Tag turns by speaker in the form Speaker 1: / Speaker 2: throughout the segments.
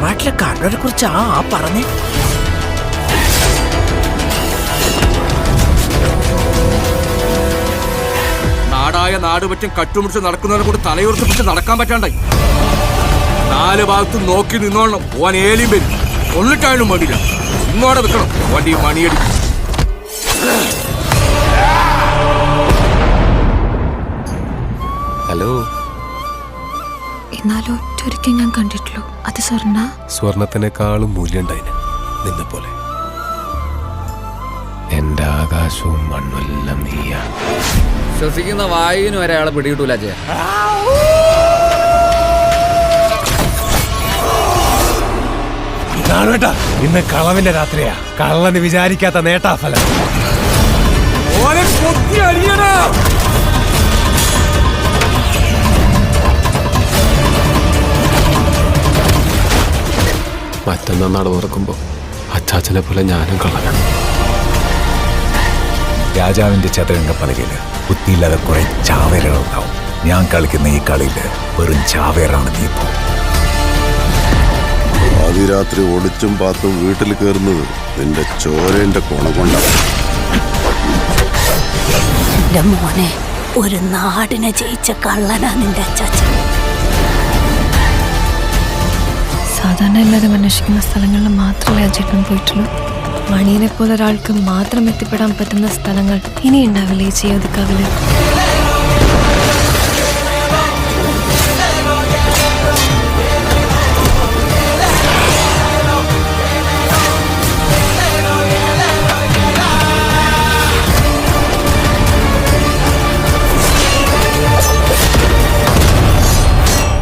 Speaker 1: തറവാട്ടിലെ കാരണവരെ കുറിച്ച് പറഞ്ഞേ.
Speaker 2: നാടായ നാട് പറ്റും കട്ടുമുടിച്ച് നടക്കുന്നവരെ കൂടി തലയുറപ്പിച്ച് നടക്കാൻ പറ്റാണ്ടായി. 4 ഭാഗത്തും നോക്കി നിന്നോളണം. ഓൻ ഏലിയും വരും. കൊള്ളിട്ടായാലും മടിയില്ല. ഇങ്ങോടെ നിൽക്കണം. വണ്ടി മണിയടി.
Speaker 3: ഹലോ.
Speaker 4: എന്നാലും ഒറ്റൊരിക്കൽ ഞാൻ കണ്ടിട്ടുള്ളൂ. അത്
Speaker 3: സ്വർണത്തിനേക്കാളും മൂല്യണ്ടായിന് നിന്നെ പോലെ. എന്റെ ആകാശവും മണ്ണുമെല്ലാം നീയാ.
Speaker 5: ശ്വസിക്കുന്ന വായുവിന് വരെ അയാളെ പിടികിട്ടൂല.
Speaker 3: ഇന്ന് കളവിന്റെ രാത്രിയാ. കള്ളന് വിചാരിക്കാത്ത നേട്ടാഫലം. മറ്റന്നാൾ നട തുറക്കുമ്പോ അച്ചാച്ചനെ പോലെ ഞാനും കള്ളനാണ്.
Speaker 6: രാജാവിന്റെ ചതുരംഗപ്പലകയില് ബുദ്ധിയില്ലാതെ കുറെ ചാവേറുകളുണ്ടാവും. ഞാൻ കളിക്കുന്ന ഈ കളിയില് വെറും ചാവേറാണ് നീ. ഇപ്പോ
Speaker 7: ആദ്യരാത്രി ഒളിച്ചും പാത്തും വീട്ടിൽ കയറുന്നത് നിന്റെ ചോരന്റെ കോണം കൊണ്ടാണ്.
Speaker 8: മോനെ, ഒരു നാടിനെ ജയിച്ച കള്ളനാ നിന്റെ അച്ചാച്ചൻ.
Speaker 4: സാധാരണ എല്ലാവരും അന്വേഷിക്കുന്ന സ്ഥലങ്ങളിൽ മാത്രമേ അജേട്ടൻ പോയിട്ടുള്ളൂ. മണിയനെ പോലെ ഒരാൾക്ക് മാത്രം എത്തിപ്പെടാൻ പറ്റുന്ന സ്ഥലങ്ങൾ ഇനി ഉണ്ടാവില്ലേ ഈ ചെയ്യോതിക്കാവില്?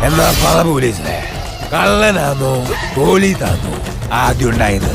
Speaker 6: എന്നാ പറ പോലീസിലെ, കള്ളനാന്നോ പോലീസാന്നോ ആദ്യം ഉണ്ടായത്?